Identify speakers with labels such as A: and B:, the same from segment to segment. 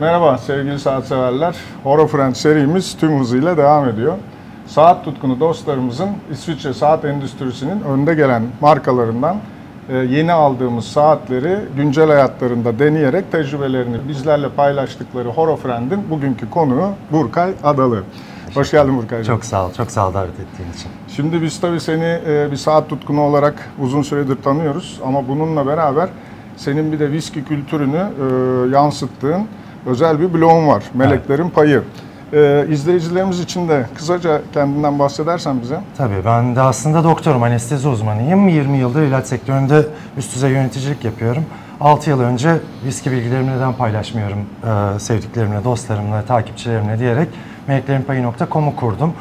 A: Evet, merhaba sevgili saat severler. Horofriend serimiz tüm hızıyla devam ediyor. Saat tutkunu dostlarımızın İsviçre saat endüstrisinin önde gelen markalarından yeni aldığımız saatleri güncel hayatlarında deneyerek tecrübelerini bizlerle paylaştıkları Horofriend'in bugünkü konuğu Burkay Adalı. Hoş geldin Burkay.
B: Çok sağ ol, çok sağ ol davet ettiğin için.
A: Şimdi biz tabii seni bir saat tutkunu olarak uzun süredir tanıyoruz ama bununla beraber senin bir de viski kültürünü yansıttığın özel bir blogun var. Meleklerin Payı. İzleyicilerimiz için de kısaca kendinden bahsedersen bize.
B: Tabii ben de aslında doktorum, anestezi uzmanıyım. 20 yıldır ilaç sektöründe üst düzey yöneticilik yapıyorum. 6 yıl önce viski bilgilerimi neden paylaşmıyorum sevdiklerimle, dostlarımla, takipçilerimle diyerek meleklerinpayı.com'u kurdum.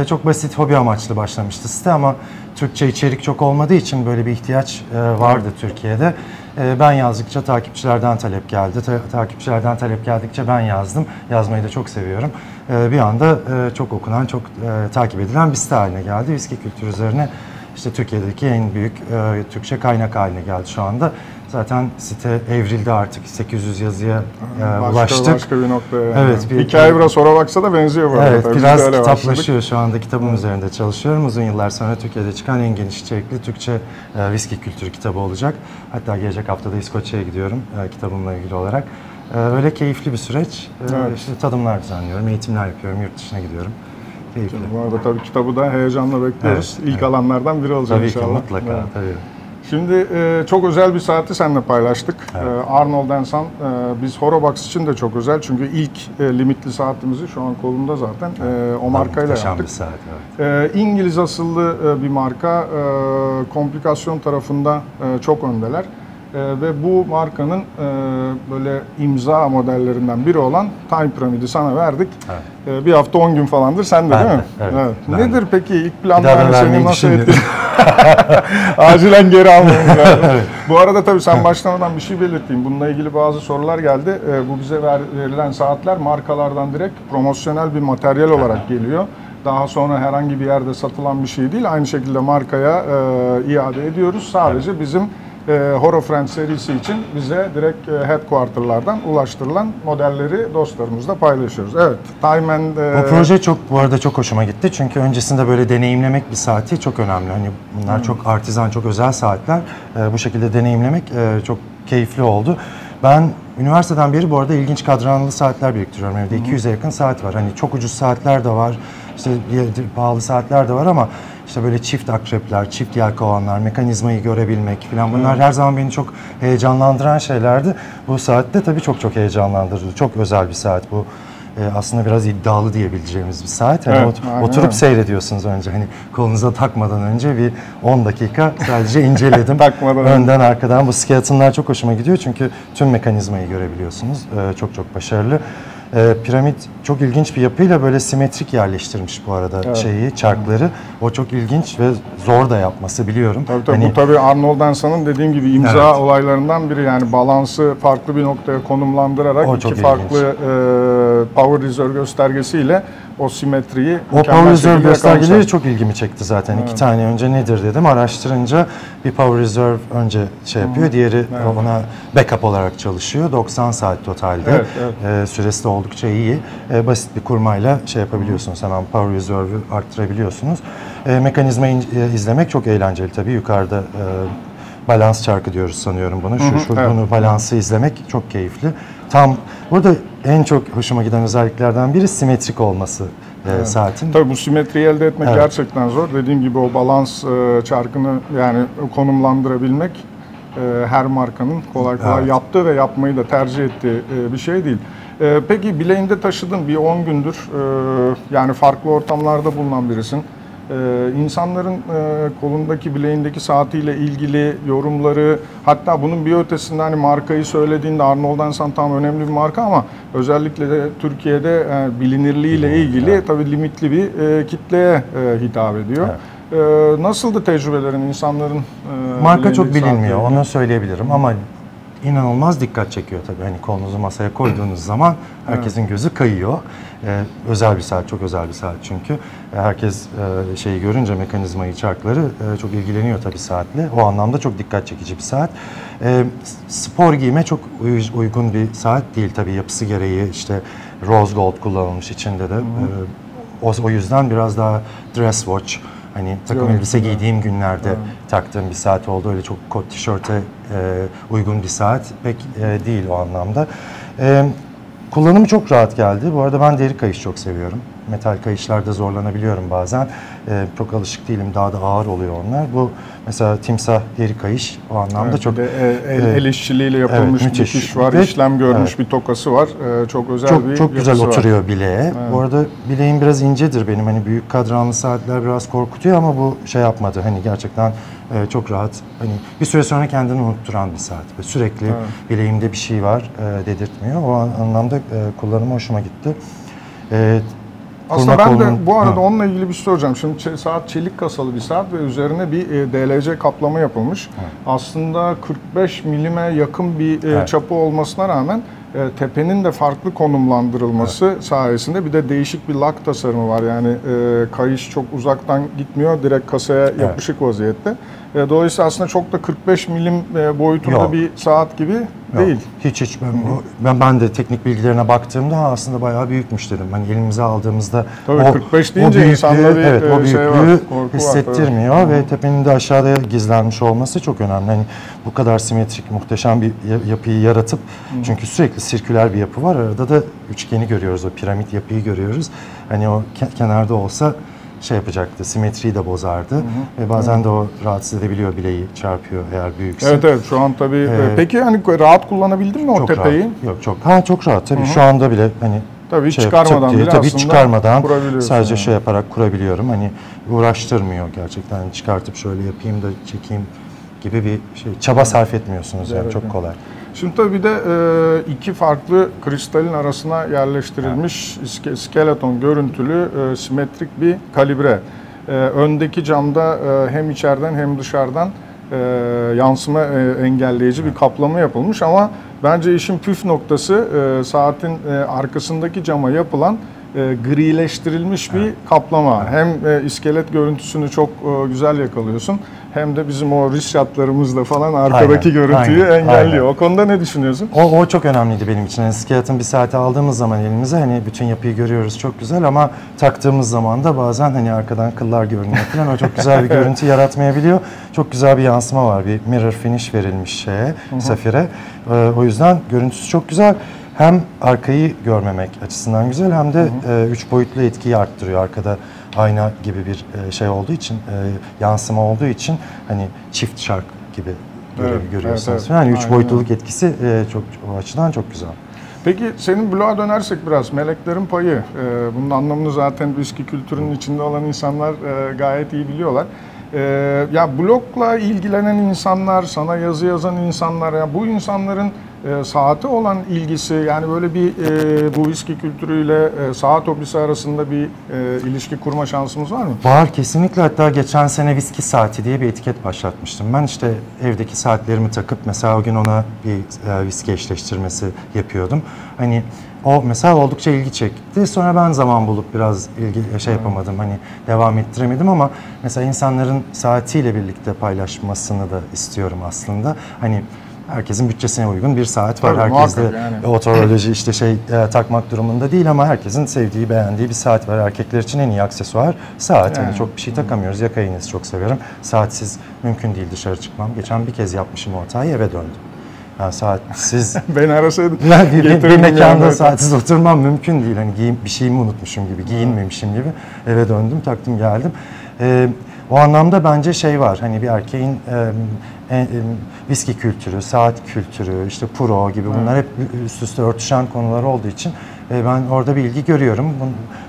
B: Çok basit, hobi amaçlı başlamıştı site ama Türkçe içerik çok olmadığı için böyle bir ihtiyaç vardı Türkiye'de. Ben yazdıkça takipçilerden talep geldi. Takipçilerden talep geldikçe ben yazdım. Yazmayı da çok seviyorum. Bir anda çok okunan, çok takip edilen bir site haline geldi. Viski kültürü üzerine işte Türkiye'deki en büyük Türkçe kaynak haline geldi şu anda. Zaten site evrildi artık. 800 yazıya ulaştık.
A: Başka bir noktaya. Yani.
B: Evet,
A: hikaye biraz sonra baksa da benziyor bu arada.
B: Evet, biraz kitaplaşıyor. Şu anda kitabım üzerinde çalışıyorum. Uzun yıllar sonra Türkiye'de çıkan en geniş içerikli Türkçe viski kültürü kitabı olacak. Hatta gelecek haftada İskoçya'ya gidiyorum kitabımla ilgili olarak. Öyle keyifli bir süreç.
A: Evet.
B: İşte tadımlar düzenliyorum, eğitimler yapıyorum, yurt dışına gidiyorum. Keyifli.
A: Bu arada tabii kitabı da heyecanla bekliyoruz.
B: Evet,
A: İlk alanlardan biri olacak
B: tabii
A: inşallah.
B: Tabii ki mutlaka.
A: Evet.
B: Tabii.
A: Şimdi çok özel bir saati seninle paylaştık. Evet. Arnold & Son. Biz Horobox için de çok özel çünkü ilk limitli saatimizi şu an kolumda zaten o markayla yaptık.
B: Bir saat, evet.
A: İngiliz asıllı bir marka. Komplikasyon tarafında çok öndeler. Ve bu markanın böyle imza modellerinden biri olan Time Pyramid'i sana verdik. Evet. Bir hafta 10 gün falandır sende değil mi?
B: Evet.
A: Evet. Nedir peki ilk planlar seni nasıl etti? Acilen geri almamız lazım. Evet. Bu arada tabii sen başlamadan bir şey belirteyim. Bununla ilgili bazı sorular geldi. Bu bize verilen saatler markalardan direkt promosyonel bir materyal olarak geliyor. Daha sonra herhangi bir yerde satılan bir şey değil. Aynı şekilde markaya iade ediyoruz. Sadece bizim Horofriend serisi için bize direkt headquarter'lardan ulaştırılan modelleri dostlarımızla paylaşıyoruz. Evet, Time and...
B: Bu proje bu arada çok hoşuma gitti. Çünkü öncesinde böyle deneyimlemek bir saati çok önemli. Hani bunlar çok artizan, çok özel saatler. Bu şekilde deneyimlemek çok keyifli oldu. Ben üniversiteden beri bu arada ilginç kadranlı saatler biriktiriyorum. Evde 200'e yakın saat var. Hani çok ucuz saatler de var. İşte pahalı saatler de var ama işte böyle çift akrepler, çift yelkovanlar, mekanizmayı görebilmek falan bunlar her zaman beni çok heyecanlandıran şeylerdi. Bu saat de tabii çok heyecanlandırdı. Çok özel bir saat bu. Aslında biraz iddialı diyebileceğimiz bir saat. Yani
A: evet,
B: oturup seyrediyorsunuz önce. Hani kolunuza takmadan önce bir 10 dakika sadece inceledim. Önden arkadan. Bu skeletonlar çok hoşuma gidiyor çünkü tüm mekanizmayı görebiliyorsunuz. Çok başarılı. Piramit çok ilginç bir yapıyla böyle simetrik yerleştirmiş bu arada çarkları. O çok ilginç ve zor da yapması biliyorum.
A: Tabii hani, bu tabii Arnold & Son'un dediğim gibi imza olaylarından biri. Yani balansı farklı bir noktaya konumlandırarak iki farklı power reserve göstergesiyle o simetriyi
B: o power reserve göstergeleri çok ilgimi çekti zaten. Evet. 2 tane önce nedir dedim. Araştırınca bir power reserve önce yapıyor. Diğeri ona backup olarak çalışıyor. 90 saat totalde. Evet. Süresi de oldukça iyi. Basit bir kurmayla yapabiliyorsunuz. Hemen power reserve'ü arttırabiliyorsunuz. Mekanizmayı izlemek çok eğlenceli tabii. Yukarıda balans çarkı diyoruz sanıyorum bunu. Bunu balansı izlemek çok keyifli. Burada en çok hoşuma giden özelliklerden biri simetrik olması saatin.
A: Tabii bu simetriyi elde etmek gerçekten zor. Dediğim gibi o balans çarkını yani konumlandırabilmek her markanın kolay yaptığı ve yapmayı da tercih ettiği bir şey değil. Peki bileğinde taşıdığın bir 10 gündür yani farklı ortamlarda bulunan birisin. İnsanların kolundaki bileğindeki saatiyle ilgili yorumları, hatta bunun bir ötesinde hani markayı söylediğinde Arnold & Son tam önemli bir marka ama özellikle de Türkiye'de bilinirliğiyle ilgili tabii limitli bir kitleye hitap ediyor.
B: Evet.
A: Nasıldı tecrübelerin insanların?
B: Marka çok bilinmiyor, onu söyleyebilirim ama inanılmaz dikkat çekiyor tabii. Hani kolunuzu masaya koyduğunuz zaman herkesin gözü kayıyor. Özel bir saat, çok özel bir saat çünkü. Herkes şeyi görünce, mekanizmayı, çarkları çok ilgileniyor tabii saatle. O anlamda çok dikkat çekici bir saat. Spor giyime çok uygun bir saat değil tabii, yapısı gereği işte rose gold kullanılmış içinde de. O yüzden biraz daha dress watch, hani takım elbise giydiğim günlerde taktığım bir saat oldu. Öyle çok kot tişörte uygun bir saat pek değil o anlamda. Kullanımı çok rahat geldi. Bu arada ben deri kayış çok seviyorum. Metal kayışlarda zorlanabiliyorum bazen. Çok alışık değilim. Daha da ağır oluyor onlar. Bu mesela timsah deri kayış o anlamda çok...
A: El işçiliğiyle yapılmış bir dikiş var. İşlem görmüş bir tokası var. Çok özel bir
B: çok güzel oturuyor
A: var
B: bileğe. Bu arada bileğim biraz incedir benim. Hani büyük kadranlı saatler biraz korkutuyor ama bu şey yapmadı. Hani gerçekten çok rahat. Hani bir süre sonra kendini unutturan bir saat. Ve sürekli bileğimde bir şey var dedirtmiyor. O anlamda kullanımı hoşuma gitti.
A: Aslında ben de bu arada onunla ilgili bir şey soracağım. Şimdi saat çelik kasalı bir saat ve üzerine bir DLC kaplama yapılmış. Aslında 45 milime yakın bir çapı olmasına rağmen tepenin de farklı konumlandırılması sayesinde bir de değişik bir lak tasarımı var. Yani kayış çok uzaktan gitmiyor, direkt kasaya yapışık vaziyette. Dolayısıyla aslında çok da 45 milim boyutunda bir saat gibi değil.
B: Hiç. Ben de teknik bilgilerine baktığımda aslında bayağı büyükmüş dedim. Hani elimize aldığımızda
A: tabii 45 deyince insanda bir
B: o büyüklüğü
A: şey var, korku
B: hissettirmiyor
A: var,
B: ve tepenin de aşağıda gizlenmiş olması çok önemli. Hani bu kadar simetrik, muhteşem bir yapıyı yaratıp çünkü sürekli sirküler bir yapı var. Arada da üçgeni görüyoruz, o piramit yapıyı görüyoruz. Hani o kenarda olsa şey yapacaktı, simetriyi de bozardı ve bazen de o rahatsız edebiliyor, bileği çarpıyor eğer büyükse.
A: Evet şu an tabii. Peki hani rahat kullanabildin mi o tepeyi?
B: Rahat. Yok çok rahat tabii. Şu anda bile hani
A: tabii çıkarmadan bile aslında
B: çıkarmadan sadece şey yaparak kurabiliyorum. Hani uğraştırmıyor gerçekten. Hani çıkartıp şöyle yapayım da çekeyim gibi bir şey. Çaba sarf etmiyorsunuz yani çok kolay.
A: Şimdi tabii bir de iki farklı kristalin arasına yerleştirilmiş skeleton görüntülü simetrik bir kalibre. Öndeki camda hem içeriden hem dışarıdan yansıma engelleyici bir kaplama yapılmış ama bence işin püf noktası saatin arkasındaki cama yapılan grileştirilmiş bir kaplama. Hem iskelet görüntüsünü çok güzel yakalıyorsun hem de bizim o Richard'larımızla falan arkadaki görüntüyü engelliyor. O konuda ne düşünüyorsun?
B: O çok önemliydi benim için. Yani skeleton bir saati aldığımız zaman elimize hani bütün yapıyı görüyoruz çok güzel ama taktığımız zaman da bazen hani arkadan kıllar görünüyor falan. O çok güzel bir görüntü yaratmayabiliyor. Çok güzel bir yansıma var. Bir mirror finish verilmiş safire. O yüzden görüntüsü çok güzel. Hem arkayı görmemek açısından güzel hem de 3 boyutlu etkiyi arttırıyor. Arkada ayna gibi bir şey olduğu için, yansıma olduğu için hani çift şark gibi görüyorsunuz. Yani 3 boyutluluk etkisi çok o açıdan çok güzel.
A: Peki senin bloğa dönersek biraz, meleklerin payı. Bunun anlamını zaten viski kültürünün içinde olan insanlar gayet iyi biliyorlar. Ya blogla ilgilenen insanlar, sana yazı yazan insanlar, ya bu insanların saate olan ilgisi, yani böyle bir bu viski kültürüyle saat hobisi arasında bir ilişki kurma şansımız var mı?
B: Var kesinlikle. Hatta geçen sene viski saati diye bir etiket başlatmıştım. Ben işte evdeki saatlerimi takıp mesela o gün ona bir viski eşleştirmesi yapıyordum. Hani o mesela oldukça ilgi çekti. Sonra ben zaman bulup biraz yapamadım. Hani devam ettiremedim ama mesela insanların saatiyle birlikte paylaşmasını da istiyorum aslında. Hani herkesin bütçesine uygun bir saat var.
A: Tabii,
B: herkes de
A: yani
B: otoroloji işte takmak durumunda değil ama herkesin sevdiği, beğendiği bir saat var. Erkekler için en iyi aksesuar saat. Yani çok bir şey takamıyoruz. Yakayınızı çok severim. Saatsiz mümkün değil dışarı çıkmam. Geçen bir kez yapmışım o hatayı, eve döndüm. Yani saatsiz
A: beni arasaydın
B: bir mekanda yani saatsiz oturmam mümkün değil. Hani bir şeyimi unutmuşum gibi, giyinmemişim gibi eve döndüm, taktım geldim. O anlamda bence şey var. Hani bir erkeğin viski kültürü, saat kültürü, işte pro gibi bunlar hep üst üste örtüşen konular olduğu için ben orada bir ilgi görüyorum.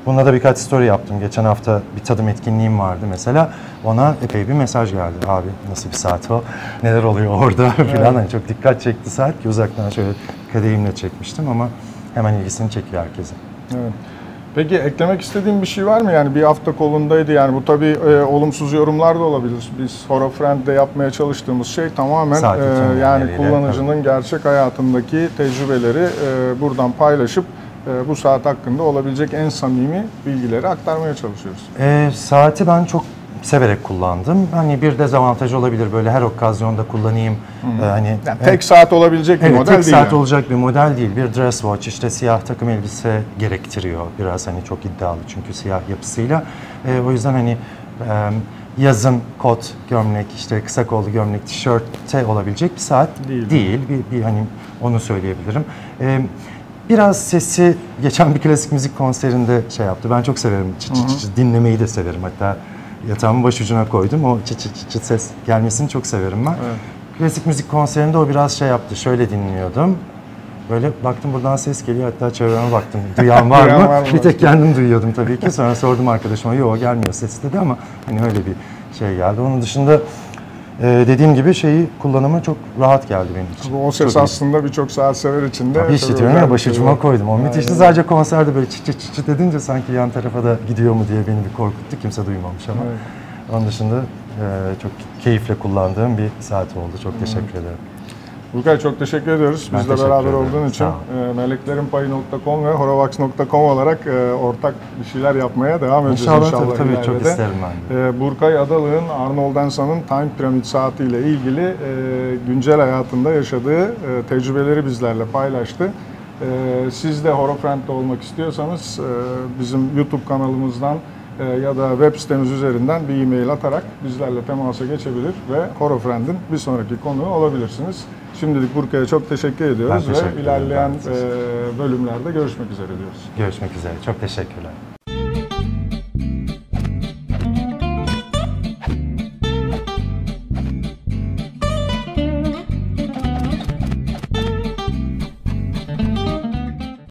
B: Bununla da birkaç story yaptım. Geçen hafta bir tadım etkinliğim vardı mesela. Ona epey bir mesaj geldi. Abi nasıl bir saat o? Neler oluyor orada falan. Hani çok dikkat çekti saat ki uzaktan şöyle kadehimle çekmiştim ama hemen ilgisini çekiyor herkesin.
A: Evet. Peki eklemek istediğin bir şey var mı? Yani bir hafta kolundaydı. Yani bu tabii olumsuz yorumlar da olabilir. Biz HoroFriend'de yapmaya çalıştığımız şey tamamen yani kullanıcının gerçek hayatındaki tecrübeleri buradan paylaşıp bu saat hakkında olabilecek en samimi bilgileri aktarmaya çalışıyoruz.
B: Saati ben çok severek kullandım. Hani bir dezavantaj olabilir, böyle her okazyonda kullanayım. Hani
A: yani tek saat olabilecek bir model değil.
B: Tek saat
A: yani.
B: olacak bir model değil. Bir dress watch, işte siyah takım elbise gerektiriyor. Biraz hani çok iddialı çünkü siyah yapısıyla. O yüzden hani yazın kot, gömlek, işte kısa kollu gömlek, tişörtte olabilecek bir saat değil. Bir hani onu söyleyebilirim. Biraz sesi geçen bir klasik müzik konserinde şey yaptı. Ben çok severim. Dinlemeyi de severim. Hatta yatağımın başucuna koydum. O çıt ses gelmesini çok severim ben. Evet. Klasik müzik konserinde o biraz şey yaptı. Şöyle dinliyordum. Böyle baktım buradan ses geliyor. Hatta çevreme baktım. Duyan var mı? Bir tek kendim duyuyordum tabii ki. Sonra sordum arkadaşıma. Yok gelmiyor ses dedi ama hani öyle bir şey geldi. Onun dışında dediğim gibi kullanımı çok rahat geldi benim için.
A: O ses çok aslında birçok saat sever için de...
B: Tabii işte diyorum ya, başucuma koydum. O müthişti. Sadece konserde böyle çıt çıt edince sanki yan tarafa da gidiyor mu diye beni bir korkuttu. Kimse duymamış ama. Evet. Onun dışında çok keyifle kullandığım bir saat oldu. Çok teşekkür ederim.
A: Burkay çok teşekkür ediyoruz. Bizle beraber olduğun için. Meleklerinpayı.com ve horovax.com olarak ortak bir şeyler yapmaya devam edeceğiz inşallah.
B: Tabii çok isterim ben de.
A: Burkay Adalı'nın ArnoldEnsa'nın Time Pyramid saati ile ilgili güncel hayatında yaşadığı tecrübeleri bizlerle paylaştı. Siz de HoroFriend'de olmak istiyorsanız bizim YouTube kanalımızdan ya da web sitemiz üzerinden bir e-mail atarak bizlerle temasa geçebilir ve HoroFriend'in bir sonraki konuğu olabilirsiniz. Şimdilik Burkay'a çok teşekkür ediyoruz ve ilerleyen bölümlerde görüşmek üzere diyoruz.
B: Görüşmek üzere. Çok teşekkürler.